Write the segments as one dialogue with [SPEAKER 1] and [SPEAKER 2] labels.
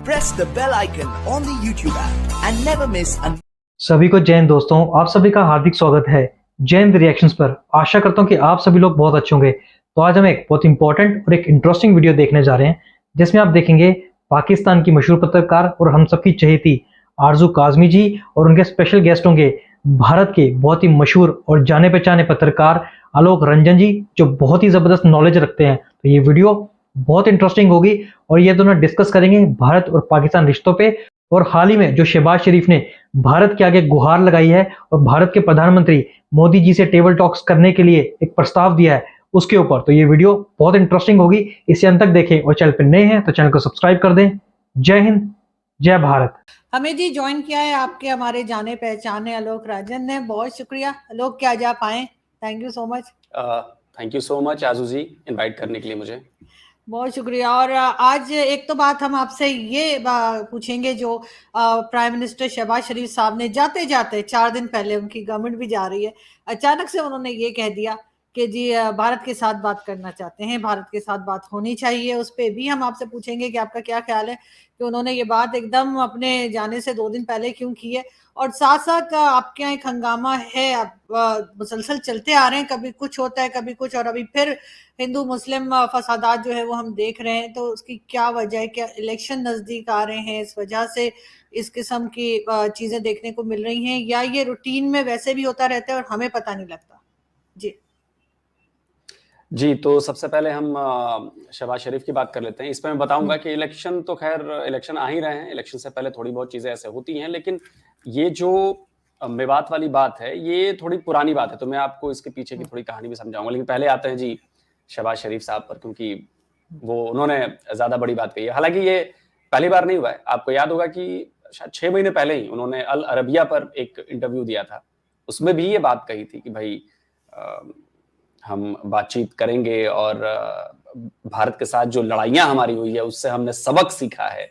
[SPEAKER 1] press the bell icon on the YouTube app and never miss an
[SPEAKER 2] सभी को जय हिंद दोस्तों, आप सभी का हार्दिक स्वागत है जय हिंद रिएक्शंस पर। आशा करता हूं कि आप सभी लोग बहुत अच्छे होंगे। तो आज हम एक बहुत इंपॉर्टेंट और एक इंटरेस्टिंग वीडियो देखने जा रहे हैं जिसमें आप देखेंगे पाकिस्तान की मशहूर पत्रकार और हम सबकी चहेती आरजू काज़मी जी और उनके स्पेशल गेस्ट होंगे भारत के बहुत ही मशहूर और जाने पहचाने पत्रकार आलोक रंजन जी, जो बहुत ही जबरदस्त नॉलेज रखते हैं। तो ये वीडियो बहुत इंटरेस्टिंग होगी और ये दोनों डिस्कस करेंगे भारत और पाकिस्तान रिश्तों पे और हाल ही में जो शहबाज शरीफ ने भारत के आगे गुहार लगाई है और भारत के प्रधानमंत्री मोदी जी से टेबल टॉक्स करने के लिए एक प्रस्ताव दिया है उसके ऊपर। तो ये वीडियो बहुत इंटरेस्टिंग होगी, इसे अंत तक देखें और चैनल पर नए हैं तो चैनल को सब्सक्राइब कर दें। जय हिंद, जय भारत।
[SPEAKER 3] हमें जी ज्वाइन किया है आपके हमारे जाने पहचाने आलोक राजन ने, बहुत शुक्रिया आलोक, क्या जा पाए, thank you so much.
[SPEAKER 4] Thank you so much आजू जी इनवाइट करने के लिए मुझे,
[SPEAKER 3] बहुत शुक्रिया। और आज एक तो बात हम आपसे ये पूछेंगे, जो प्राइम मिनिस्टर शहबाज शरीफ साहब ने जाते जाते 4 दिन पहले, उनकी गवर्नमेंट भी जा रही है, अचानक से उन्होंने ये कह दिया कि जी भारत के साथ बात करना चाहते हैं, भारत के साथ बात होनी चाहिए। उस पर भी हम आपसे पूछेंगे कि आपका क्या ख्याल है कि उन्होंने ये बात एकदम अपने जाने से 2 दिन पहले क्यों की है। और साथ साथ आपके यहाँ एक हंगामा है, मुसलसल चलते आ रहे हैं, कभी कुछ होता है कभी कुछ, और अभी फिर हिंदू मुस्लिम फसादात जो है वो हम देख रहे हैं। तो उसकी क्या वजह है? क्या इलेक्शन नजदीक आ रहे हैं, इस वजह से इस किस्म की चीजें देखने को मिल रही हैं, या ये रूटीन में वैसे भी होता रहता है और हमें पता नहीं लगता?
[SPEAKER 4] जी तो सबसे पहले हम शहबाज शरीफ की बात कर लेते हैं। इसमें मैं बताऊंगा कि इलेक्शन तो खैर इलेक्शन आ ही रहे हैं, इलेक्शन से पहले थोड़ी बहुत चीजें ऐसे होती हैं, लेकिन ये जो मेवात वाली बात है ये थोड़ी पुरानी बात है, तो मैं आपको इसके पीछे की थोड़ी कहानी भी समझाऊंगा। लेकिन पहले आते हैं जी शहबाज शरीफ साहब पर, क्योंकि वो उन्होंने ज्यादा बड़ी बात कही है। हालांकि ये पहली बार नहीं हुआ है, आपको याद होगा कि शायद 6 महीने पहले ही उन्होंने अल अरबिया पर एक इंटरव्यू दिया था, उसमें भी ये बात कही थी कि भाई हम बातचीत करेंगे और भारत के साथ जो लड़ाइयां हमारी हुई है उससे हमने सबक सीखा है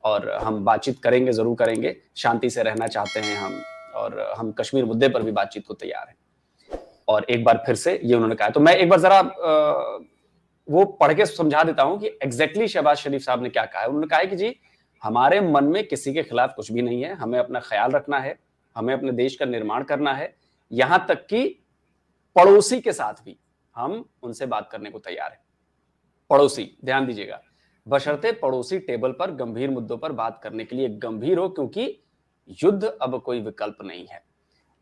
[SPEAKER 4] और हम बातचीत करेंगे, जरूर करेंगे, शांति से रहना चाहते हैं हम, और हम कश्मीर मुद्दे पर भी बातचीत को तैयार हैं। और एक बार फिर से ये उन्होंने कहा। तो मैं एक बार जरा वो पढ़ के समझा देता हूं कि एग्जैक्टली शहबाज शरीफ साहब ने क्या कहा है। उन्होंने कहा है कि जी हमारे मन में किसी के खिलाफ कुछ भी नहीं है, हमें अपना ख्याल रखना है, हमें अपने देश का निर्माण करना है, यहां तक कि पड़ोसी के साथ भी हम उनसे बात करने को तैयार हैं। पड़ोसी, ध्यान दीजिएगा, बशर्ते पड़ोसी टेबल पर गंभीर मुद्दों पर बात करने के लिए गंभीर हो, क्योंकि युद्ध अब कोई विकल्प नहीं है।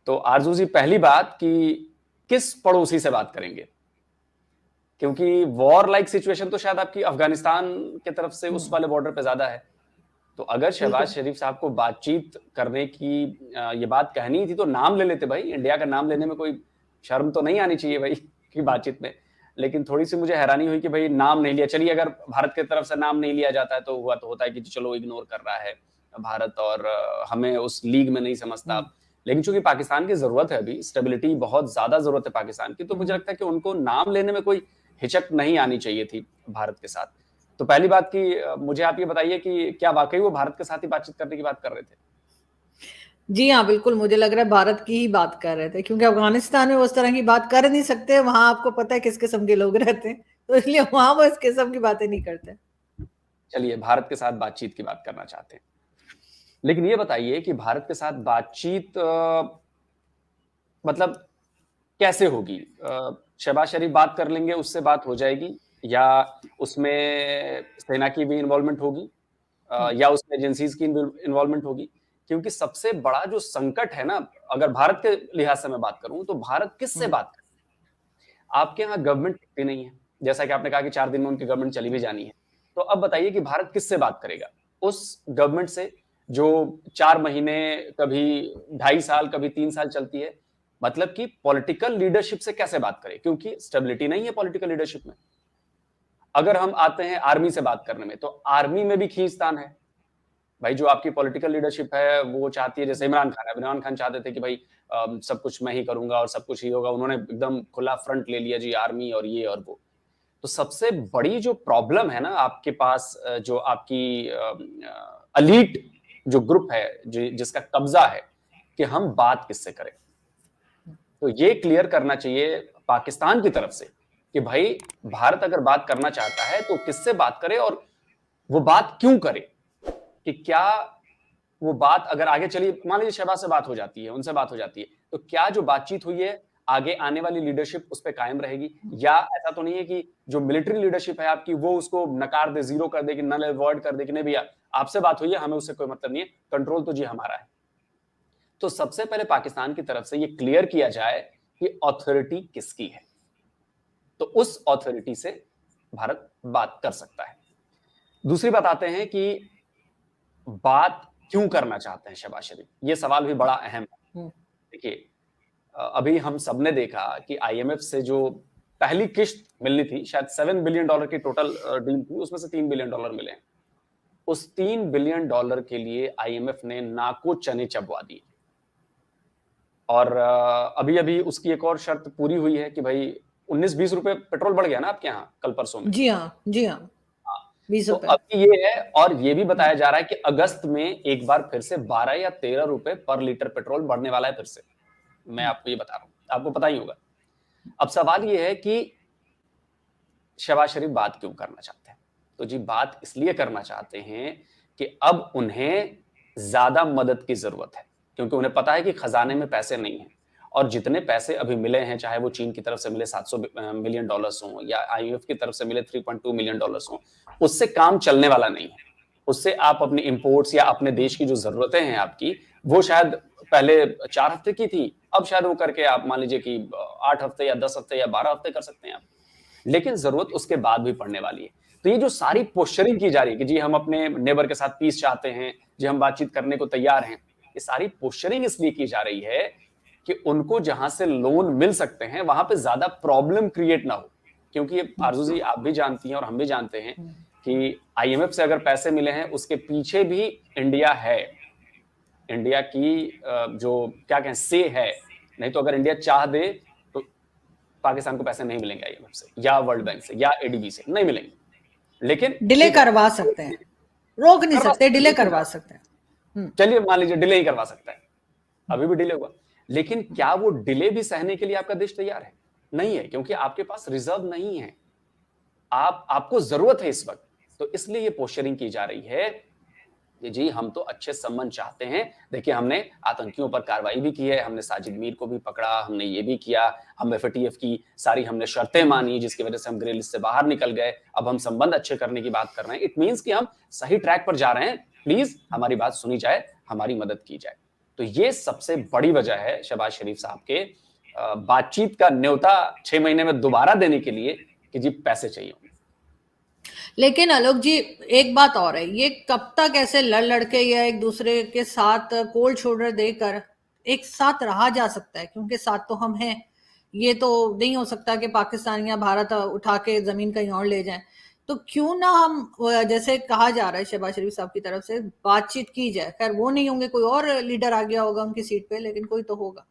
[SPEAKER 4] तो आरजू जी, पहली बात कि किस पड़ोसी से बात करेंगे, क्योंकि वॉर लाइक सिचुएशन तो शायद आपकी अफगानिस्तान की तरफ से उस वाले बॉर्डर पे ज्यादा है। तो अगर शहबाज शरीफ साहब को बातचीत करने की ये बात कहनी थी तो नाम ले लेते भाई, इंडिया का नाम लेने में कोई शर्म तो नहीं आनी चाहिए भाई की बातचीत में। लेकिन थोड़ी सी मुझे हैरानी हुई कि भाई नाम नहीं लिया। चलिए अगर भारत की तरफ से नाम नहीं लिया जाता है तो हुआ तो होता है कि चलो इग्नोर कर रहा है भारत और हमें उस लीग में नहीं समझता। लेकिन चूंकि पाकिस्तान की जरूरत है, अभी स्टेबिलिटी बहुत ज्यादा जरूरत है पाकिस्तान की, तो मुझे लगता है कि उनको नाम लेने में कोई हिचक नहीं आनी चाहिए थी भारत के साथ। तो पहली बात की मुझे आप ये बताइए कि क्या वाकई वो भारत के साथ ही बातचीत करने की बात कर रहे थे?
[SPEAKER 3] जी हाँ, बिल्कुल, मुझे लग रहा है भारत की ही बात कर रहे थे, क्योंकि अफगानिस्तान में उस तरह की बात कर नहीं सकते, वहां आपको पता है किस किस्म के लोग रहते हैं, तो इसलिए वहां वो इस किस्म की बातें नहीं करते।
[SPEAKER 4] चलिए, भारत के साथ बातचीत की बात करना चाहते हैं, लेकिन ये बताइए कि भारत के साथ बातचीत मतलब कैसे होगी? शहबाज शरीफ बात कर लेंगे, उससे बात हो जाएगी, या उसमें सेना की भी इन्वॉल्वमेंट होगी, या उसमें एजेंसीज की इन्वॉल्वमेंट होगी? क्योंकि सबसे बड़ा जो संकट है ना, अगर भारत के लिहाज से मैं बात करूं तो भारत किससे बात करे? आपके यहाँ गवर्नमेंट टिकती नहीं है, जैसा कि आपने कहा कि 4 दिन में उनकी गवर्नमेंट चली भी जानी है। तो अब बताइए कि भारत किससे बात करेगा? उस गवर्नमेंट से जो 4 महीने, कभी 2.5 साल, कभी 3 साल चलती है। मतलब कि पॉलिटिकल लीडरशिप से कैसे बात करें, क्योंकि स्टेबिलिटी नहीं है पॉलिटिकल लीडरशिप में। अगर हम आते हैं आर्मी से बात करने में, तो आर्मी में भी खींचतान है भाई। जो आपकी पॉलिटिकल लीडरशिप है वो चाहती है, जैसे इमरान खान चाहते थे कि भाई सब कुछ मैं ही करूंगा और सब कुछ ही होगा, उन्होंने एकदम खुला फ्रंट ले लिया जी, आर्मी और ये और वो। तो सबसे बड़ी जो प्रॉब्लम है ना आपके पास, जो आपकी एलीट जो ग्रुप है, जिसका कब्जा है, कि हम बात किससे करें। तो ये क्लियर करना चाहिए पाकिस्तान की तरफ से कि भाई भारत अगर बात करना चाहता है तो किससे बात करे और वो बात क्यों करे। कि क्या वो बात अगर आगे चली, मान लीजिए शहबाज से बात हो जाती है, उनसे बात हो जाती है, तो क्या जो बातचीत हुई है आगे आने वाली लीडरशिप उस पर कायम रहेगी, या ऐसा तो नहीं है कि जो मिलिट्री लीडरशिप है आपकी वो उसको नकार दे, जीरो कर दे, कि नल अवॉइड कर दे कि नहीं भैया आपसे बात हुई है, हमें उससे कोई मतलब नहीं है, कंट्रोल तो जी हमारा है। तो सबसे पहले पाकिस्तान की तरफ से ये क्लियर किया जाए कि ऑथोरिटी किसकी है, तो उस ऑथोरिटी से भारत बात कर सकता है। दूसरी बात आते हैं कि बात क्यों करना चाहते हैं शहबाज शरीफ, ये सवाल भी बड़ा अहम है। देखिए अभी हम सबने देखा कि आईएमएफ से जो पहली किश्त मिलनी थी, शायद $7 बिलियन की टोटल डील थी, उसमें से $3 बिलियन मिले हैं। उस $3 बिलियन के लिए आईएमएफ ने नाको चने चबवा दिए, और अभी अभी उसकी एक और शर्त पूरी हुई है कि भाई 19-20 रुपए पेट्रोल बढ़ गया ना आपके यहाँ कल परसों में।
[SPEAKER 3] जी हाँ, जी हाँ, 20
[SPEAKER 4] तो
[SPEAKER 3] रुपए।
[SPEAKER 4] अभी ये है, और ये भी बताया जा रहा है कि अगस्त में एक बार फिर से 12 या 13 रुपए पर लीटर पेट्रोल बढ़ने वाला है फिर से। मैं आपको ये बता रहा हूं, आपको पता ही होगा। अब सवाल ये है कि शहबाज शरीफ बात क्यों करना चाहते हैं? तो जी बात इसलिए करना चाहते हैं कि अब उन्हें ज्यादा मदद की जरूरत है, क्योंकि उन्हें पता है कि खजाने में पैसे नहीं है, और जितने पैसे अभी मिले हैं, चाहे वो चीन की तरफ से मिले $700 मिलियन हो या आईएमएफ की तरफ से मिले $3.2 मिलियन हो, उससे काम चलने वाला नहीं है। उससे आप अपनी इंपोर्ट्स या अपने देश की जो जरूरतें हैं आपकी, वो शायद पहले 4 हफ्ते की थी, अब शायद वो करके आप मान लीजिए कि 8 हफ्ते या 10 हफ्ते या 12 हफ्ते कर सकते हैं आप, लेकिन जरूरत उसके बाद भी पड़ने वाली है। तो ये जो सारी पोस्चरिंग की जा रही है कि जी हम अपने नेबर के साथ पीस चाहते हैं, जी हम बातचीत करने को तैयार हैं, ये सारी पोस्चरिंग इसलिए की जा रही है कि उनको जहां से लोन मिल सकते हैं वहां पे ज्यादा प्रॉब्लम क्रिएट ना हो। क्योंकि ये आरजू जी आप भी जानती हैं और हम भी जानते हैं कि आईएमएफ से अगर पैसे मिले हैं उसके पीछे भी इंडिया है, इंडिया की जो क्या कहें से है, नहीं तो अगर इंडिया चाह दे तो पाकिस्तान को पैसे नहीं मिलेंगे आईएमएफ से या वर्ल्ड बैंक से या एडीबी से, नहीं मिलेंगे, लेकिन
[SPEAKER 3] डिले करवा सकते हैं, रोक नहीं सकते, डिले करवा सकते हैं।
[SPEAKER 4] चलिए मान लीजिए डिले ही करवा सकता है, अभी भी डिले हुआ, लेकिन क्या वो डिले भी सहने के लिए आपका देश तैयार है? नहीं है, क्योंकि आपके पास रिजर्व नहीं है, आपको जरूरत है इस वक्त। तो इसलिए ये पोस्चरिंग की जा रही है कि जी हम तो अच्छे संबंध चाहते हैं। देखिए हमने आतंकियों पर कार्रवाई भी की है, हमने साजिद मीर को भी पकड़ा, हमने ये भी किया, हम एफएटीएफ की सारी हमने शर्तें मानी जिसकी वजह से हम ग्रे लिस्ट से बाहर निकल गए, अब हम संबंध अच्छे करने की बात कर रहे हैं। इट मींस कि हम सही ट्रैक पर जा रहे हैं, प्लीज हमारी बात सुनी जाए, हमारी मदद की जाए। तो ये सबसे बड़ी वजह है शहबाज शरीफ साहब के बातचीत का न्योता 6 महीने में दोबारा देने के लिए कि जी पैसे चाहिए।
[SPEAKER 3] लेकिन आलोक जी एक बात और है, ये कब तक ऐसे लड़ के या एक दूसरे के साथ कोल्ड शोल्डर देकर एक साथ रहा जा सकता है? क्योंकि साथ तो हम हैं, ये तो नहीं हो सकता कि पाकिस्तान या भारत उठा के जमीन कहीं और ले जाएं। तो क्यों ना हम, जैसे कहा जा रहा है शहबाज शरीफ साहब की तरफ से, बातचीत की जाए। खैर वो नहीं होंगे, कोई और लीडर आ गया होगा उनकी सीट पे, लेकिन कोई तो होगा।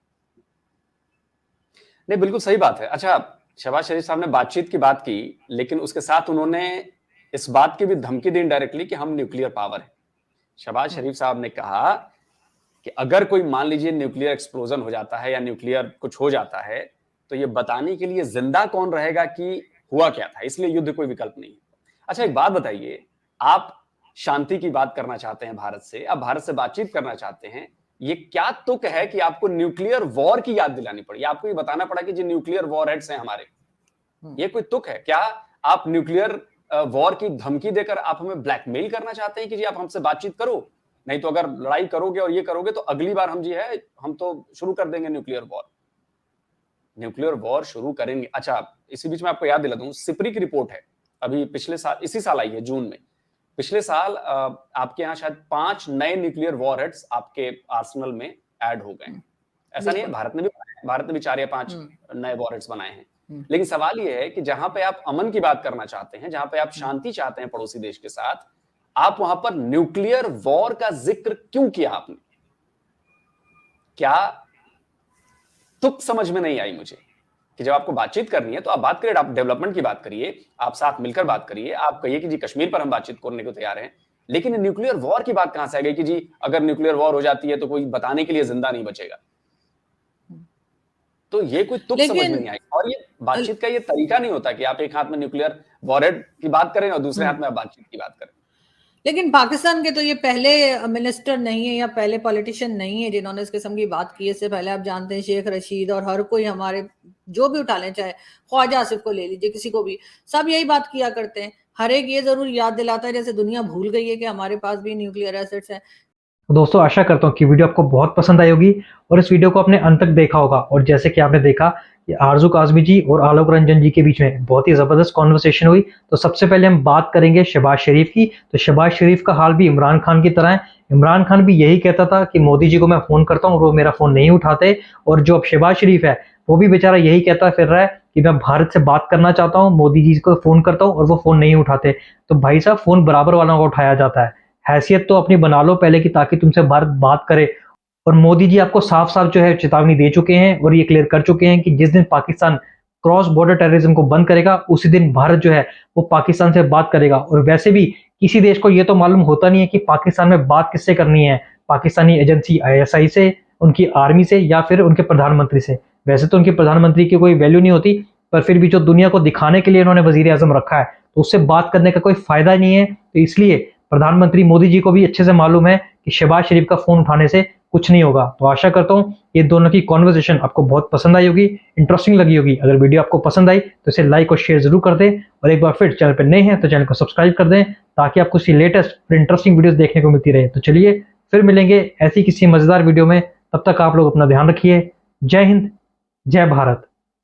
[SPEAKER 4] नहीं बिल्कुल सही बात है। अच्छा शहबाज शरीफ साहब ने बातचीत की बात की, लेकिन उसके साथ उन्होंने इस बात की भी धमकी दी डायरेक्टली कि हम न्यूक्लियर पावर है। शहबाज शरीफ साहब ने कहा कि अगर कोई मान लीजिए न्यूक्लियर एक्सप्लोजन हो जाता है या न्यूक्लियर कुछ हो जाता है, तो ये बताने के लिए जिंदा कौन रहेगा कि हुआ क्या था, इसलिए युद्ध कोई विकल्प नहीं है। अच्छा एक बात बताइए, आप शांति की बात करना चाहते हैं भारत से, आप भारत से बातचीत करना चाहते हैं, ये क्या तुक है कि आपको न्यूक्लियर वॉर की याद दिलानी पड़ी, आपको ये बताना पड़ा कि जो न्यूक्लियर वॉर हेड्स हैं हमारे, ये कोई तुक है क्या? आप न्यूक्लियर वॉर की धमकी देकर आप हमें ब्लैकमेल करना चाहते हैं कि जी आप हमसे बातचीत करो, नहीं तो अगर लड़ाई करोगे और ये करोगे तो अगली बार हम जी है हम तो शुरू कर देंगे न्यूक्लियर वॉर। न्यूक्लियर वॉर शुरू करेंगे। अच्छा इसी बीच में आपको याद दिला दूं, सिप्री की रिपोर्ट है, अभी पिछले साल, इसी साल आई है जून में, पिछले साल आपके यहाँ शायद 5 नए न्यूक्लियर वॉर हेड्स आपके आर्सेनल में ऐड हो गए। ऐसा नहीं है, भारत ने भी 4 या 5 नए वॉर हेड्स बनाए हैं। लेकिन सवाल यह है कि जहां पे आप अमन की बात करना चाहते हैं, जहां पे आप शांति चाहते हैं पड़ोसी देश के साथ, आप वहां पर न्यूक्लियर वॉर का जिक्र क्यों किया आपने? क्या तुक समझ में नहीं आई मुझे कि जब आपको बातचीत करनी है तो आप बात करिए, आप डेवलपमेंट की बात करिए, आप साथ मिलकर बात करिए, आप कहिए कि जी कश्मीर पर हम बातचीत करने को तैयार हैं। लेकिन न्यूक्लियर वॉर की बात कहां से आ गई कि जी अगर न्यूक्लियर वॉर हो जाती है तो कोई बताने के लिए जिंदा नहीं बचेगा? तो ये कोई तुक समझ में नहीं आई। और ये बातचीत का ये तरीका नहीं होता कि आप एक हाथ में न्यूक्लियर वॉरहेड की बात करें और दूसरे हाथ में आप बातचीत की बात करें।
[SPEAKER 3] लेकिन पाकिस्तान के तो ये पहले मिनिस्टर नहीं है या पहले पॉलिटिशियन नहीं है जिन्होंने इस किस्म की बात की है। इससे पहले आप जानते हैं शेख रशीद और हर कोई हमारे जो भी उठा लें, चाहे ख्वाजा आसिफ को ले लीजिए, किसी को भी, सब यही बात किया करते हैं। हर एक ये जरूर याद दिलाता है जैसे दुनिया भूल गई है कि हमारे पास भी न्यूक्लियर एसेट्स हैं।
[SPEAKER 2] तो दोस्तों आशा करता हूँ कि वीडियो आपको बहुत पसंद आई होगी और इस वीडियो को आपने अंत तक देखा होगा। और जैसे कि आपने देखा कि आरजू काज़मी जी और आलोक रंजन जी के बीच में बहुत ही ज़बरदस्त कॉन्वर्सेशन हुई। तो सबसे पहले हम बात करेंगे शहबाज शरीफ की। तो शहबाज शरीफ का हाल भी इमरान खान की तरह है। इमरान खान भी यही कहता था कि मोदी जी को मैं फ़ोन करता हूँ और वो मेरा फ़ोन नहीं उठाते। और जो अब शहबाज शरीफ है वो भी बेचारा यही कहता फिर रहा है कि मैं भारत से बात करना चाहता हूँ, मोदी जी को फ़ोन करता हूँ और वो फ़ोन नहीं उठाते। तो भाई साहब, फ़ोन बराबर वालों का उठाया जाता है। हैसियत तो अपनी बना लो पहले की, ताकि तुमसे भारत बात करे। और मोदी जी आपको साफ-साफ जो है चेतावनी दे चुके हैं और ये क्लियर कर चुके हैं कि जिस दिन पाकिस्तान क्रॉस बॉर्डर टेररिज्म को बंद करेगा उसी दिन भारत जो है वो पाकिस्तान से बात करेगा। और वैसे भी किसी देश को ये तो मालूम होता नहीं है कि पाकिस्तान में बात किससे करनी है, पाकिस्तानी एजेंसी आईएसआई से, उनकी आर्मी से या फिर उनके प्रधानमंत्री से। वैसे तो उनके प्रधानमंत्री की कोई वैल्यू नहीं होती, पर फिर भी जो दुनिया को दिखाने के लिए उन्होंने वजीर आजम रखा है तो उससे बात करने का कोई फायदा नहीं है। तो इसलिए प्रधानमंत्री मोदी जी को भी अच्छे से मालूम है कि शहबाज शरीफ का फोन उठाने से कुछ नहीं होगा। तो आशा करता हूँ ये दोनों की कॉन्वर्सेशन आपको बहुत पसंद आई होगी, इंटरेस्टिंग लगी होगी। अगर वीडियो आपको पसंद आई तो इसे लाइक और शेयर जरूर कर दें और एक बार फिर चैनल पर नए हैं तो चैनल को सब्सक्राइब कर दें ताकि आपको इसकी लेटेस्ट और इंटरेस्टिंग वीडियोस देखने को मिलती रहे। तो चलिए फिर मिलेंगे ऐसी किसी मजेदार वीडियो में, तब तक आप लोग अपना ध्यान रखिए। जय हिंद, जय भारत।